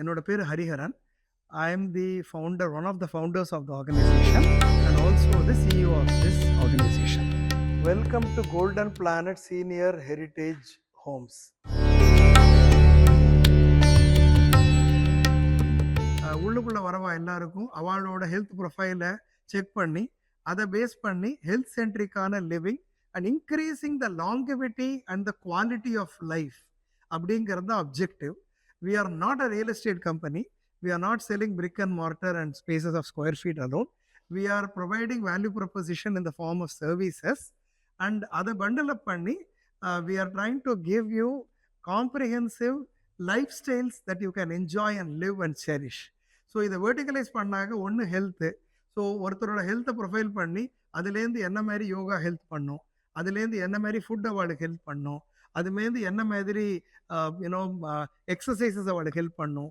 என்னோட பேர் Hariharan. I am the founder, one of the founders of the organization and also the CEO of this organization. Welcome to Golden Planet Senior Heritage Homes. உள்ளுக்குள்ள வரவா எல்லாருக்கும் அவளோட health ப்ரொஃபைலை check பண்ணி அதை base பண்ணி health சென்ட்ரிக்கான living and increasing the longevity and the quality of life அப்படிங்கிறது objective. We are not a real estate company. We are not selling brick and mortar and spaces of square feet alone. We are providing value proposition in the form of services. And other bundle up panni, we are trying to give you comprehensive lifestyles that you can enjoy and live and cherish. So இதை வெர்டிகலைஸ் பண்ணாங்க. ஒன்று health. So ஒருத்தரோட ஹெல்த்தை profile பண்ணி அதுலேருந்து என்ன மாதிரி yoga help பண்ணும், அதுலேருந்து என்ன மாதிரி ஃபுட் அவளுக்கு ஹெல்ப் பண்ணும், அதுமாரி என்ன மாதிரி யூனோ எக்ஸசைசஸ் அவளுக்கு ஹெல்ப் பண்ணும்,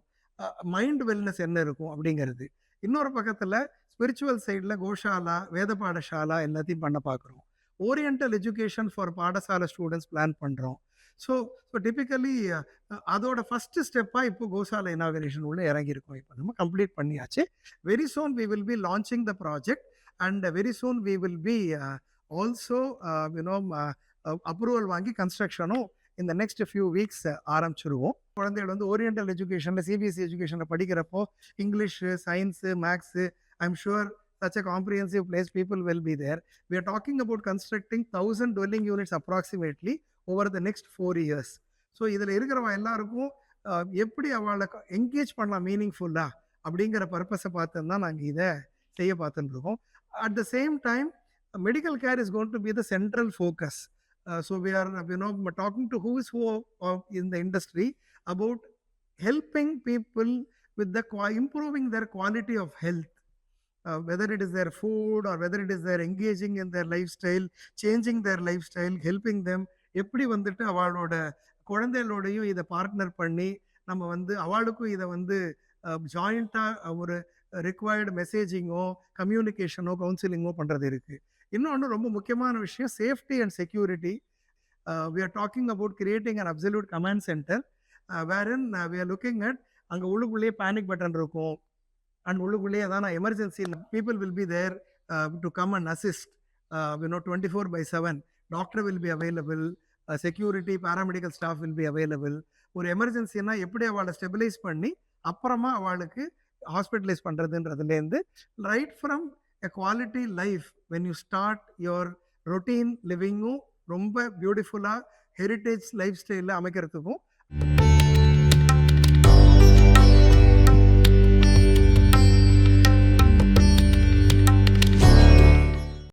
மைண்ட் வெல்னஸ் என்ன இருக்கும் அப்படிங்கிறது. இன்னொரு பக்கத்தில் ஸ்பிரிச்சுவல் சைடில் கோஷாலா, வேத பாடசாலா எல்லாத்தையும் பண்ண பார்க்குறோம். ஓரியன்டல் எஜுகேஷன் ஃபார் பாடசாலை ஸ்டூடெண்ட்ஸ் பிளான் பண்ணுறோம். ஸோ டிப்பிக்கலி அதோட ஃபஸ்ட்டு ஸ்டெப்பாக இப்போ கோசாலா இனாகரேஷன் உள்ள இறங்கியிருக்கோம். இப்போ நம்ம கம்ப்ளீட் பண்ணியாச்சு. Very soon we will be launching the project and very soon we will be also you know approval வாங்கி கன்ஸ்ட்ரக்ஷனும் இந்த நெக்ஸ்ட் ஃபியூ வீக்ஸ் ஆரம்பிச்சிருவோம். குழந்தைகள் வந்து ஓரியன்டல் எஜுகேஷனில் சிபிஎஸ்சி எஜுகேஷனில் படிக்கிறப்போ English, science, maths, I'm sure such a comprehensive place people will be there. We are talking about constructing 1,000 dwelling units approximately over the next 4 years. So இதில் இருக்கிறவங்க எல்லாருக்கும் எப்படி அவளை engage பண்ணலாம் மீனிங்ஃபுல்லாக அப்படிங்கிற பர்பஸை பார்த்து தான் நாங்கள் இதை செய்ய பார்த்துட்டு இருக்கோம். At the same time medical care is going to be the central focus. So we are talking to who is who in the industry about helping people with the improving their quality of health, whether it is their food or whether it is their engaging in their lifestyle, changing their lifestyle, helping them. எப்படி வந்துட்டு அவளோட குழந்தைகளோடையும் இதை partner பண்ணி நம்ம வந்து அவளுக்கும் இதை வந்து ஜாயிண்ட்டாக ஒரு ரிக்வயர்டு மெசேஜிங்கோ, கம்யூனிகேஷனோ, கவுன்சிலிங்கோ பண்ணுறது இருக்குது. இன்னொன்று ரொம்ப முக்கியமான விஷயம் safety and security. We are talking about creating an absolute command center wherein we are looking at அங்கே உள்ளுக்குள்ளேயே பேனிக் பட்டன் இருக்கும் அண்ட் உள்ளுக்குள்ளேயே அதான் emergency people will be there to come and assist 24/7. Doctor will be available, security, paramedical staff will be available. ஒரு எமர்ஜென்சின்னா எப்படி அவளை stabilise பண்ணி அப்புறமா அவளுக்கு ஹாஸ்பிட்டலைஸ் பண்ணுறதுன்றதுலேருந்து right from a quality life when you start your routine living ரொம்ப பியூட்டிஃபுல்லாக ஹெரிட்டேஜ் லைஃப் ஸ்டைலில் அமைக்கிறதுக்கும்